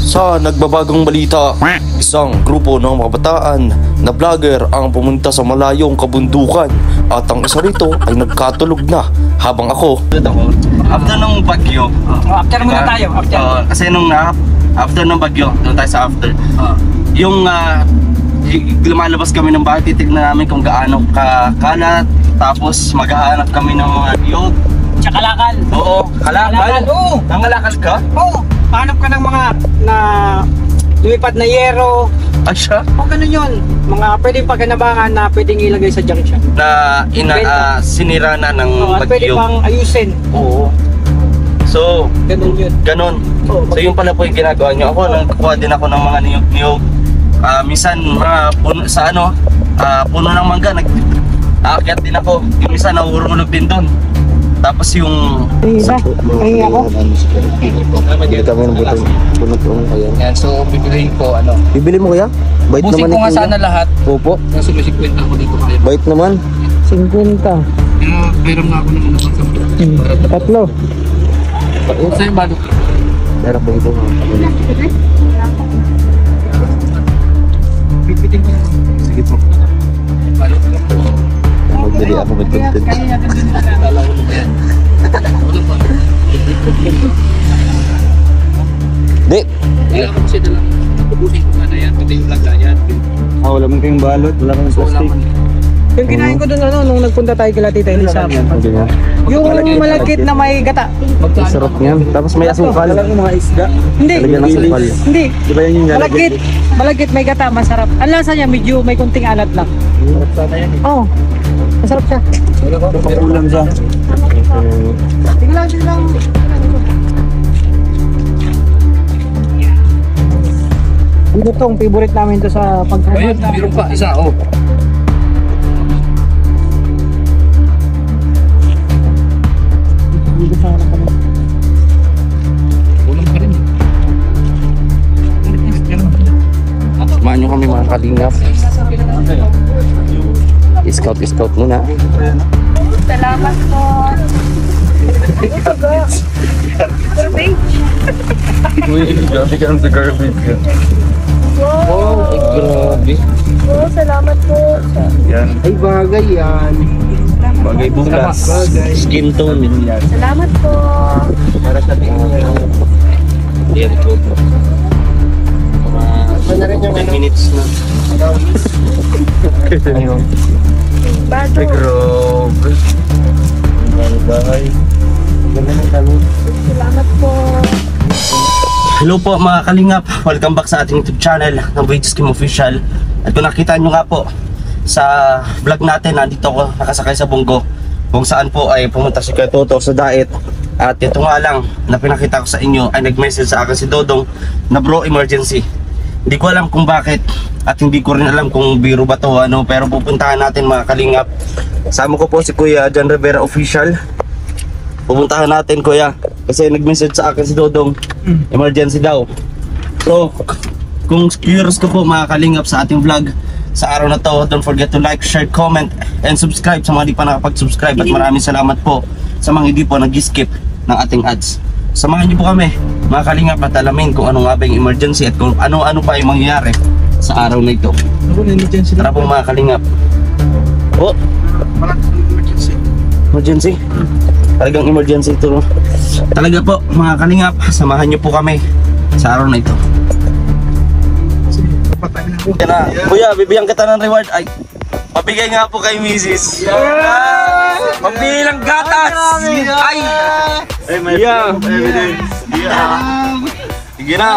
Sa nagbabagong balita, isang grupo ng mga kabataan na vlogger ang pumunta sa malayong kabundukan at ang isa rito ay nagkatulog na habang ako. After ng bagyo, After muna tayo, after. kasi nung after ng bagyo, doon tayo sa after. Yung lumalabas kami ng bahay, titignan namin kung gaano kakalat, tapos maghahanap kami ng mga niyog. Tsaka kalakal. Oo, kalakal. Oo. Nangalakal ka? Oo. Hanap ka ng mga na lumipad na yero. Ay siya? O ganun yun. Mga pwedeng pagkanabangan na pwedeng ilagay sa junction. Na sinira na ng At pwede bagyo. pang ayusin. Oo. So, Ganun yun. ganon. Oo, So yung pala po yung ginagawa nyo. Ako, nagkukuha din ako ng mga niyog-niyog. Minsan, mga puno, sa puno ng mangga, aakyat din ako. Yung isa, nahurulog din doon. Tapos yung... Ay ako. Hindi kami ng bunot-bunot kaya. Yan, so bibilihin ko Bibili mo kaya? Bait Busing naman ko nga kuya. sana lahat. Opo, Kaso may 50 ako dito kaya. bait naman. 50. Mayroon na ako ng sa Tatlo. Sa'yo balot. Meron ba ito? Pipitin ko. Sige po. Balot ko. Magbili ako with content. Tala ko na yan. Wala pa. Di! Hindi ako kasi dala. Busing ko sana yan. Pati yung lagayan. Wala mong kayong balot, wala kang So wala plastic. man. Yung kinain ko doon nung nagpunta tayo kila Tita Elisa. Hindi nga. Yung malagkit na may gata. Magkano? Sarap niyan. Tapos may asukal. mga isda. Hindi. Talagyan ng asukal. Hindi. Di ba yan yung Malagkit. Malagkit may gata, masarap. Ang lasa niya medyo may kunting alat lang. Sana yan. Oo. Masarap siya. Wala ko. Ulam siya. Tingnan lang. Ito tong favorite namin to sa pagkain. Ayun, mayroon pa. Isa, oh. Ulam pa rin. Samahan nyo kami mga kalingap. Scout muna. Salamat po. Uy, grabe ka ng garbage ka. Wow. Grabe. Oh, salamat po. Yan. Ay, bagay yan. Bagay bukas. Skin tone. Yan. Salamat po. Para sa tingin. Yan po. Mga 10 minutes na. Ayun. Bago. Ay, grabe. Bahay. Ganda ng talon. Salamat po. Hello po mga kalingap, welcome back sa ating YouTube channel ng Wages Kim Official. At kung nakita nyo nga po sa vlog natin, nandito ako nakasakay sa bunggo kung saan po ay pumunta si Kuya Toto sa Daet. At ito nga lang na pinakita ko sa inyo ay nag-message sa akin si Dodong na bro emergency. Hindi ko alam kung bakit at hindi ko rin alam kung biro ba to pero pupuntahan natin mga kalingap. Sama ko po si Kuya John Rivera Official. Pupuntahan natin kuya kasi nag-message sa akin si Dodong emergency daw. So kung curious ko po mga kalingap sa ating vlog sa araw na to, don't forget to like, share, comment and subscribe sa mga di pa nakapag-subscribe. At maraming salamat po sa mga hindi po nag-skip ng ating ads. Samahan niyo po kami mga kalingap at alamin kung ano nga ba yung emergency at kung ano-ano pa yung mangyayari sa araw na ito. Tara po mga kalingap. Oh, emergency. Talagang emergency ito. Talaga po mga kalingap, samahan niyo po kami sa araw na ito. Yan na. Kuya, bibigyan kita ng reward. Ay, mabigay nga po kay Mrs. Pambilang gatas. Ay. Yeah. Sige na.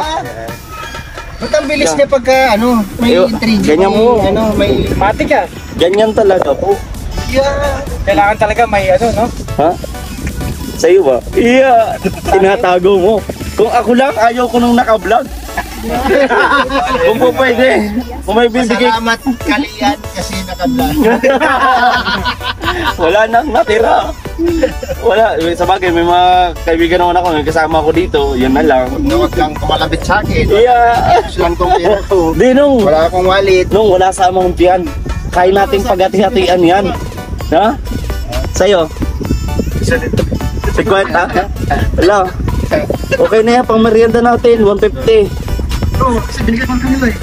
Ba't ang bilis niya pagka may Ew, intrigue? ganyan mo. May matik ah. Ganyan talaga po. Kailangan talaga may no? Ha? Sa'yo ba? Iya. Tinatago mo. Kung ako lang, ayaw ko nung naka-vlog. Kung po pwede. Kung may bibigay. Salamat kalian kasi naka-vlog. Wala nang natira. Wala. Sa bagay, may mga kaibigan naman ako. May kasama ko dito. Yan na lang. Huwag kang kumalabit sa akin. Iya. Lang kong pera ko. Di nung. Wala akong wallet. Nung wala sa amang tiyan. Kaya nating paghati-hatian yan. Ha? Sa'yo? 50? Wala. Okay na yan, pang merienda natin, 150. Kasi binigyan ng kanila eh.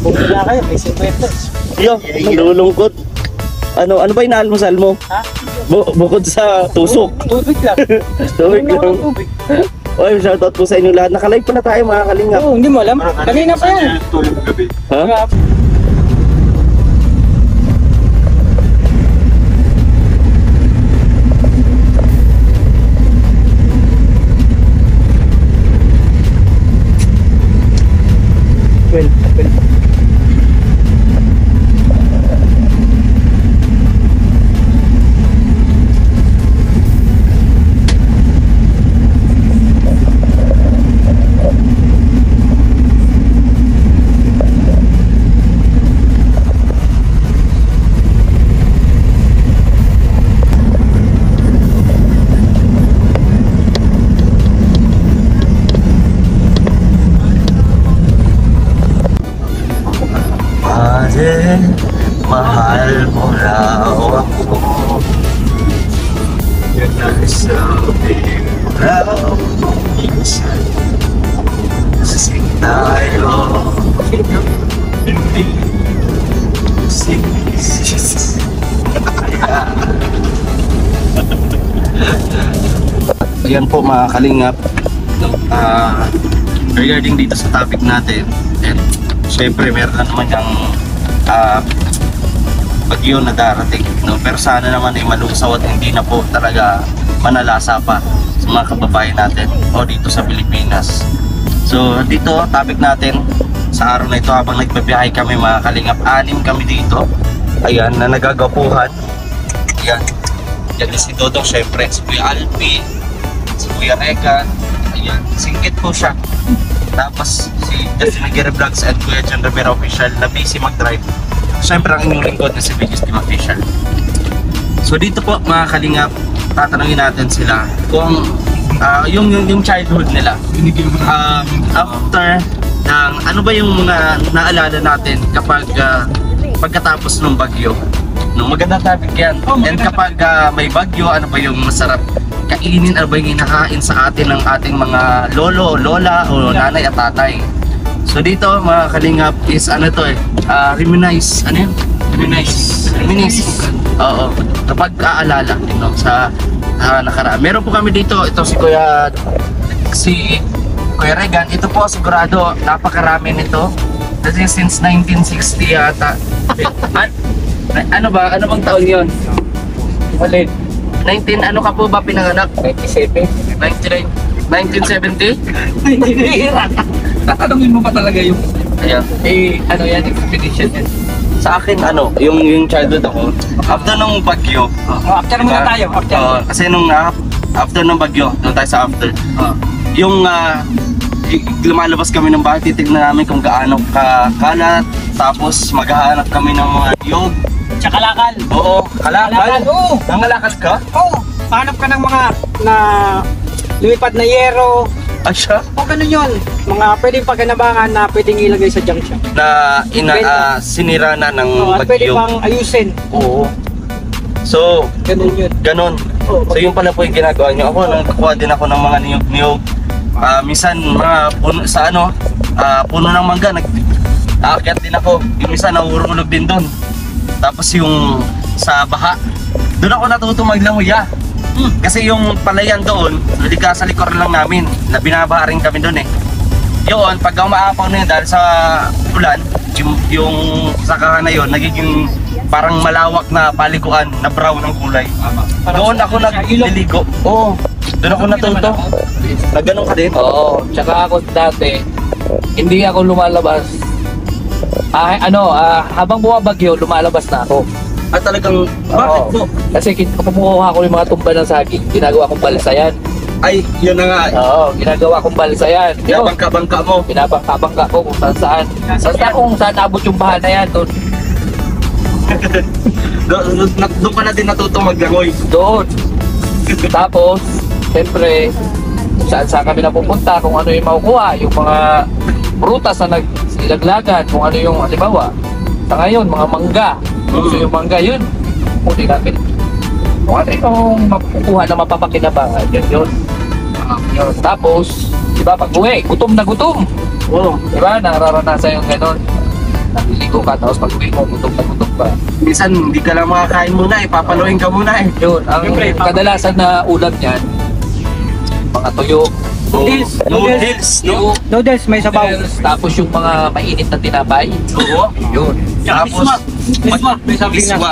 Kung wala kayo, may 50. Yo, nalulungkot. Ano ba inaalmusal mo? Ha? Bukod sa tusok. Tubig lang. Tubig Wala lang. akong tubig. Oy, shoutout po sa inyo lahat. Nakalive pala tayo mga kalingap. Oo, hindi mo alam. Kanina pa yan. Tulog gabi. Ha? Mahal, mahal mo raw ako. Yun ang sabi mo raw minsan. Sasing tayo. Hindi sinis. Ayan po mga kalingap. Regarding dito sa topic natin, and syempre meron na naman yung bagyo na darating, no? Pero sana naman ay malusaw at hindi na po talaga manalasa pa sa mga kababayan natin o dito sa Pilipinas. So dito topic natin sa araw na ito, habang nagbabiyahe kami mga kalingap, 6 kami dito, ayan, na nagagapuhan. Ayan, yan si Dodong, syempre si Kuya Alpi, si Kuya Regan, ayan, singkit po siya. Tapos si Justin Aguirre Vlogs at Kuya John Rivera Official na busy mag-drive. Siyempre ang inyong lingkod na si Vegas Team Official. So dito po mga kalingap, tatanungin natin sila kung yung childhood nila. After ng ano ba yung mga naalala natin kapag pagkatapos ng bagyo. No, magandang topic yan. And kapag may bagyo, ano ba yung masarap kainin, ano ba yung inakain sa atin ng ating mga lolo, lola, o nanay at tatay. So dito mga kalingap is ano to reminisce. Ano yun? Reminisce. Oo. Kapag aalala, no, sa nakaraan. Meron po kami dito, ito si Kuya Regan. Ito po sigurado napakarami nito. Kasi since 1960 yata. Ano bang taon yun? Alin? 19, ano ka po ba pinanganak? 97. 1970? Tatanungin mo pa talaga yung Ayan. ano yan, expedition yan. Sa akin, yung childhood ako, after nung bagyo. After muna tayo. After. Kasi nung after ng bagyo, doon tayo sa after. Yung lumalabas kami ng bahay, titignan namin kung gaano kalat, tapos maghahanap kami ng mga niyog. Tsaka lakal. Oo, kalakal. Oo. Nangalakad ka? Oo. Hanap ka ng mga na lumipad na yero. Ay siya? O ganun yun. Mga pwedeng pagkanabangan na pwedeng ilagay sa junk shop. Na sinira na ng Oo, at pwede bagyo. pang ayusin. Oo. So, Ganun yun. ganon. Oo. So yun pala po yung ginagawa nyo. Ako, nagkukuha din ako ng mga niyog-niyog. Minsan mga puno, sa puno ng mangga, aakyat din ako. Yung minsan nahurulog din doon. Tapos yung sa baha, doon ako natutong maglanguya. Kasi yung palayan doon, sa likod lang namin, na binabaha rin kami doon eh. Yun, pag umaapaw na yun dahil sa ulan, yung sakahan na yun, nagiging parang malawak na paliguan na brown ang kulay. Doon ako nagliligo. Oo, doon ako natuto. Nagganong ka din? Oo, tsaka ako dati, hindi ako lumalabas. Habang bumabagyo, lumalabas na ako. At talagang, bakit Oo. po? Kasi kumukuha ko yung mga tumba ng saging, ginagawa kong balisayan. Ay, yun na nga. Oo, ginagawa kong balisayan. Yun, Bangka-bangka mo. pinapangka-bangka ko kung saan. Basta kung saan abot yung baha na yan, Doon ka na din natutong maglangoy. doon. Tapos, siyempre, saan kami napupunta, kung ano yung makukuha, yung mga prutas na nagsilaglagan, kung ano yung, halimbawa, sa ngayon, mga mangga. Gusto yung mangga, yun. Huli namin. Kung ano yung makukuha na mapapakinabangan, yun. Yun. Tapos, di ba, pag uwi, gutom na gutom. Oo. Di ba, nararanasan yung gano'n. Naliligo ka, tapos pag uwi mo, gutom na gutom ka. Minsan, hindi ka lang makakain muna eh. Papaluin ka muna eh. Yun, ang kadalasan na ulam niyan, mga tuyo, Noodles. No? Noodles, may sabaw. noodles, tapos yung mga mainit na tinapay. Oo. Yun. Tapos, May miswa.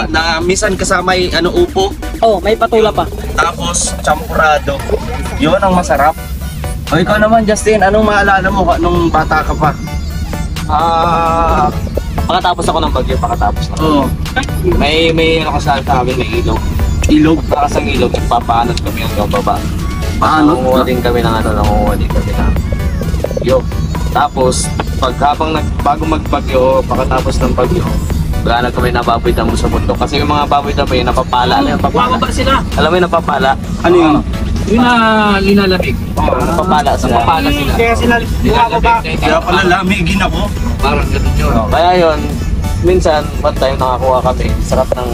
Na minsan kasama yung upo. Oh, may patula pa. Tapos, champurado. Yun ang masarap. O ikaw naman, Justin, anong maalala mo nung bata ka pa? Pakatapos ako ng bagyo, pakatapos na. Oo. May ano kasi sa amin, may ilog. Ilog. Takas ang ilog, nagpapaanod kami hanggang baba. Paano? Nangunguha din kami ng nangunguha din kami ng bagyo. Tapos, bago magbagyo, pakatapos ng bagyo, wala na kami nababoy damo sa bundok. Kasi yung mga baboy damo yung napapala. Alam mo yung napapala? sila. Alam mo yung napapala? Ano yun? Yun na linalamig. Napapala sila. Napapala sila. Kaya sila bumababa. Kaya pala lamigin ako. Parang ganun yun. Kaya yun, minsan, one time nakakuha kami, sarap ng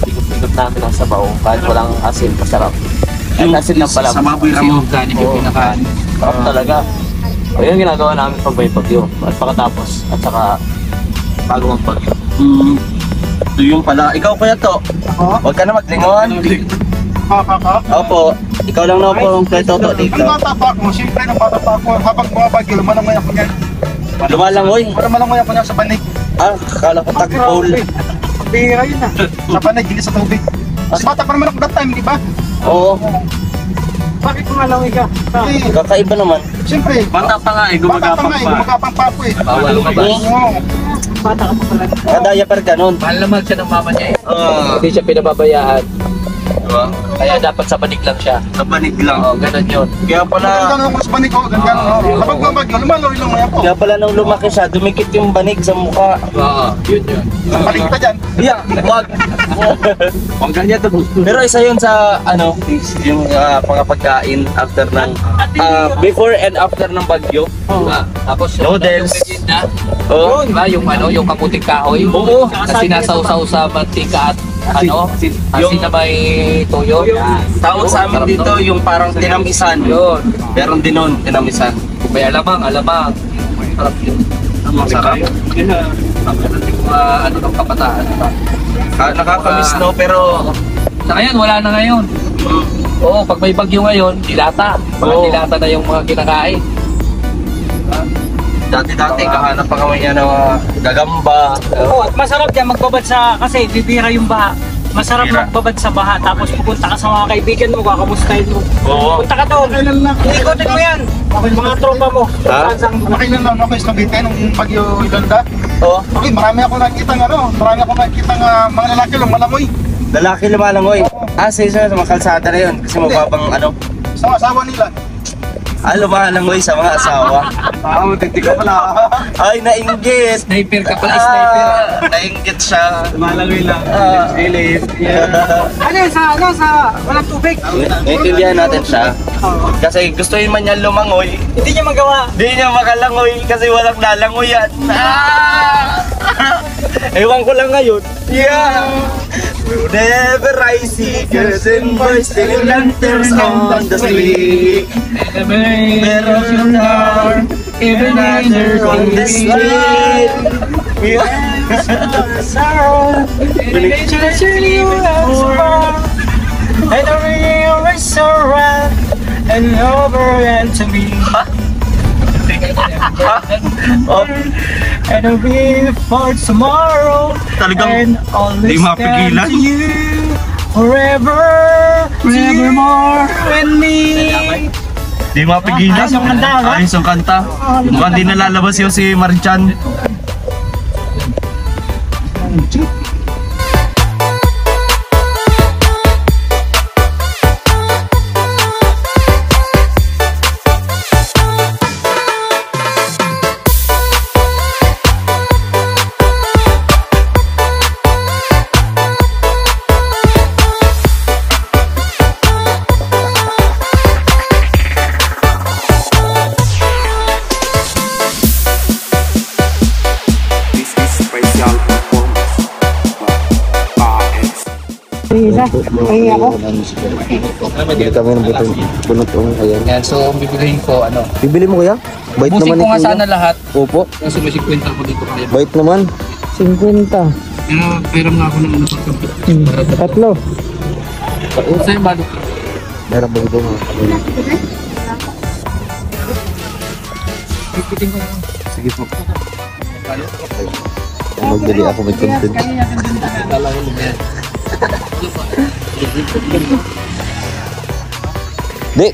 higop-higop namin ng sabaw. Kahit walang asin, masarap. Kahit asin lang pala. Sa baboy Kasi ramo. organic yung pinakain. Sarap talaga. O yun ginagawa namin pag may bagyo. At pagkatapos, at saka bago magbagyo. So yung pala. Ikaw kuya to. Huwag ka na maglingon. Opo. Ikaw lang na po kay Toto dito. Ang bata pa ako, siyempre nung bata pa ako, habang bumabagyo, lumalangoy ako niyan. Lumalangoy. Lumalangoy ako niyan sa banig. Akala ko tag-pole. Bihira yun ah. Sa banig, hindi sa tubig. Mas bata pa naman ako that time, di ba? Oo. Bakit kumalangoy ka? Eh, Kakaiba naman. siyempre, Bata pa nga eh. bata pa nga eh, gumagapang pa ako eh. Bawal lumabas. Oo. Bata ka pa pala. Kadaya pa rin ganun. Mahal naman siya ng mama niya eh. Ah. Hindi siya pinababayaan. Diba? Kaya dapat sa banig lang siya. Nabanig lang. Oo, ganun yun. Kaya pala, Gano'n ako sa banig ko, gano'n. Habang bumabagyo, lumalangoy ako. kaya pala nung lumaki siya, dumikit yung banig sa mukha. Oo, yun yun. Ang balik kita dyan. Yeah, wag. Huwag ganyan to. Pero isa yun sa ano, yung mga pagkain after ng before and after ng bagyo. Diba? Tapos Noodles. yung merienda, Oh, diba? Yung ano, yung kamuting kahoy. Oo. Na sinasawsaw sa mantika at ano, asin Yung- na may toyo. tawag sa amin dito yung parang tinamisan. Yun. Meron din nun, tinamisan. Kung may alamang. Sarap yun. Masarap. Yun na. Ang ano ng kabataan. Diba? Nakakamiss no, pero Sa ngayon, wala na ngayon. Oo, pag may bagyo ngayon, dilata. Mga Oo. dilata na yung mga kinakain. dati-dati kahanap pa kami yan ng gagamba. Oo, at masarap dyan magbabad sa, kasi bibira yung baha. Masarap Bibira. magbabad sa baha, tapos pupunta ka sa mga kaibigan mo, kakamustahin mo. Oo. Punta ka doon, ikutin mo yan. Mga tropa mo. Ha? Nakailan lang ako sa Cavite nung bagyo iganda. Oh, Okay, marami ako nakikita marami ako nakikita mga lalaki lumalangoy. lalaki lumalangoy. Sa mga kalsada na yun kasi mababang ano. Sa asawa nila. Lumalangoy sa mga asawa. Tigtig ka pala. Ay, nainggit. Sniper ka pala, sniper. Nainggit siya. Lumalangoy lang. Philip. Ano yun, sa walang tubig? Naintindihan natin siya. Kasi gusto yun man niya lumangoy. Hindi niya magawa. Di niya makalangoy kasi walang lalangoyan. Ewan ko lang ngayon. Yeah. Whenever I see girls and boys singing lanterns on the street, meron yung dark, even others on the street. And the real is around and over and to me. And I'll be for tomorrow. Talagang and always di mapigilan. stand to you forever, forevermore and me. Di mapigilan. Ayos ang kanta, ha? Ayos ang kanta. Mukhang di nalalabas yun si Marichan. This is special performance. Na, pahingi ako. Bili kami ng bunot. Ayan. Yan, so bibilihin ko ano. Bibili mo kuya? Bait Busin naman ko ni nga kuya. sana lahat. Opo. Kasi may 50 ko dito kaya. Bait naman. 50. Pero nga ako ng ano. Tatlo. Sa'yo balo. Meron ba ito mga Sige po. Magbili ako may content. Di!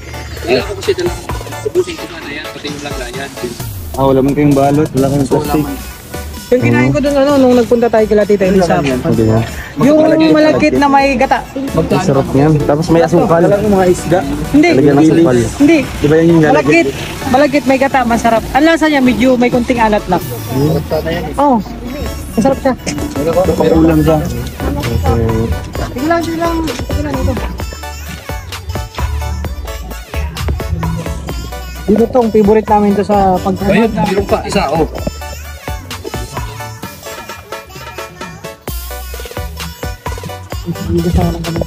Kaya ako kasi dalang ubusin ko na yan, pati yung laglayan. Wala man kayong balot. Wala kayong plastic. Yung kinain ko dun nung nagpunta tayo kila Tita Elisa. Hindi na. Yung malagkit na may gata. Ang sarap niyan. Tapos may asukal. Mga isda. Hindi. Lagyan ng asukal. Hindi. Di ba yan yung Malagkit. Malagkit may gata, masarap. Ang lasa niya medyo may kunting alat lang. Oo. Masarap siya. Pakulang siya. Tiglang ito. Dito tong favorite namin to sa Ayun, pagkain. meron pa, isa, oh. Dito sa kami.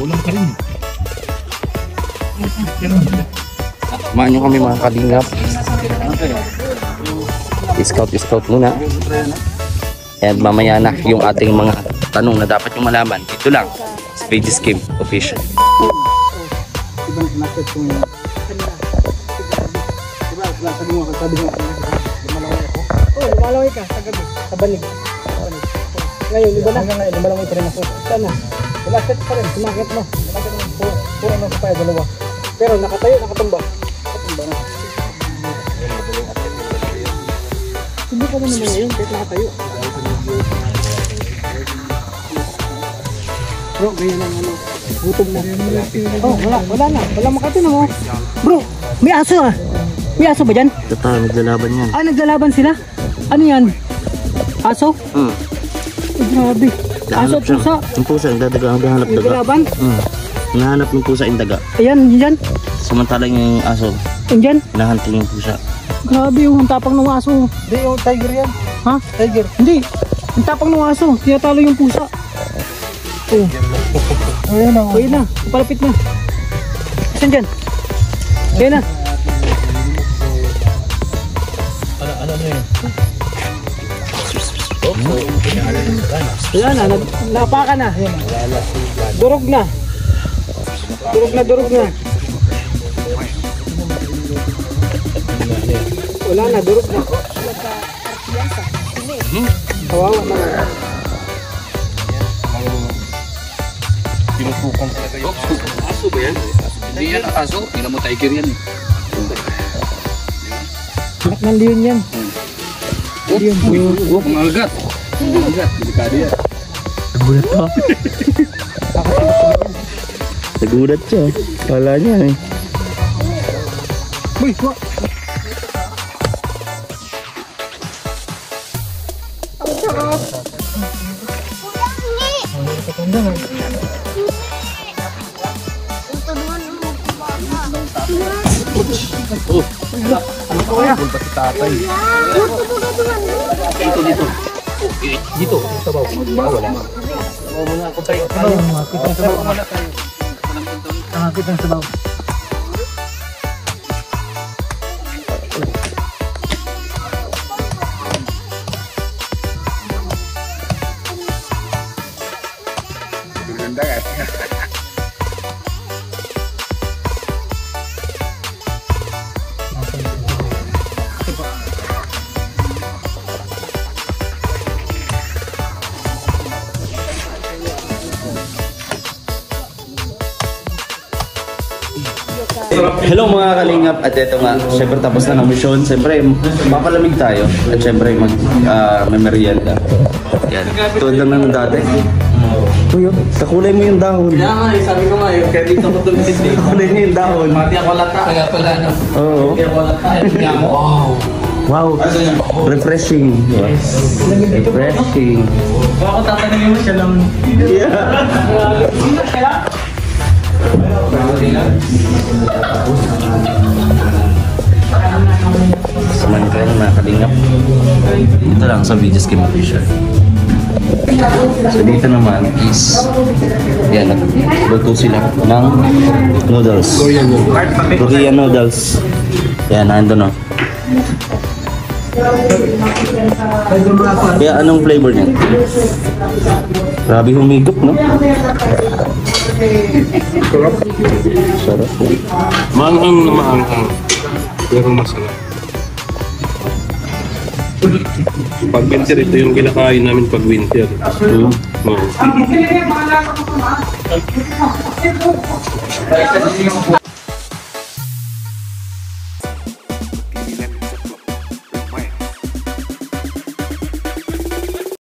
Ulang ka rin. Samahan nyo kami mga kalingap. Scout muna. And mamaya na yung ating mga tanong na dapat nyo malaman. Dito lang sa Pages Kim Official. Oh, lumalaway ka sa gabi, sa banig. Ngayon, iba na. Ngayon, lumalaway pa rin ako. Sana, lumakit pa rin, sumakit mo. Lumakit mo, puro na sa paya, dalawa. Pero nakatayo, nakatumba. Nakatumba na. Hindi ka naman ngayon, kahit nakatayo. Bro, ganyan ang ano, gutom na. Oh, wala na. Wala makatino mo. Bro, may aso ah. May aso ba dyan? Ito tayo, maglalaban yan. Ah, naglalaban sila? Ano yan? Aso? Eh, grabe. Aso, pusa. Yung pusa, ang dadaga, ang hanap daga. Naglalaban? Nahanap ng pusa yung daga. Ayan, yan. Samantalang yung aso, Yan. nahanting yung pusa. Grabe yung tapang ng aso. Hindi, yung tiger yan. Ha? Tiger. Hindi. Yung tapang ng aso. Tinatalo yung pusa. Oh. Ayun ang. Ayun na. Palapit na. Saan dyan? Ayun na. Ayan na. Napakan na. Durog na. Durog na. Wala na, durog na. Kawawa na. Aso ba yan? Hindi yan ang aso. Tingnan mo, tiger yan eh. Anak ng leon yan. Leon. Mga agat. Mga agat. Delikado yan. Nagulat pa. Nagulat siya. Wala niya eh. Uy, wak. Dito. Sabaw. Wala. Nakakit ng sabaw. Hello mga kalingap, at ito nga, syempre tapos na ng mission. Syempre, mapalamig tayo. At syempre, may merienda. Yan, tulad lang ng dati. Uy, kakulay mo yung dahon. Sabi ko nga yun, kaya dito ko tumitin eh. Kakulay mo yung dahon. Mati ako lata. Kaya pala, no? Oo. Kaya ako lata. Kaya ako, wow. Wow, refreshing. Refreshing. Kung ako tatanungin mo siya lang. Samahan kayo mga kalingap. Ito lang sa Pages Kim Official. So dito naman is, yan, nagluto sila ng noodles. Korean noodles. Yan, nandun o. Kaya anong flavor niya? Grabe humigop, no? Sarap. Maanghang na maanghang. Pero masarap. Pag winter, ito yung kinakain namin pag winter. Oo.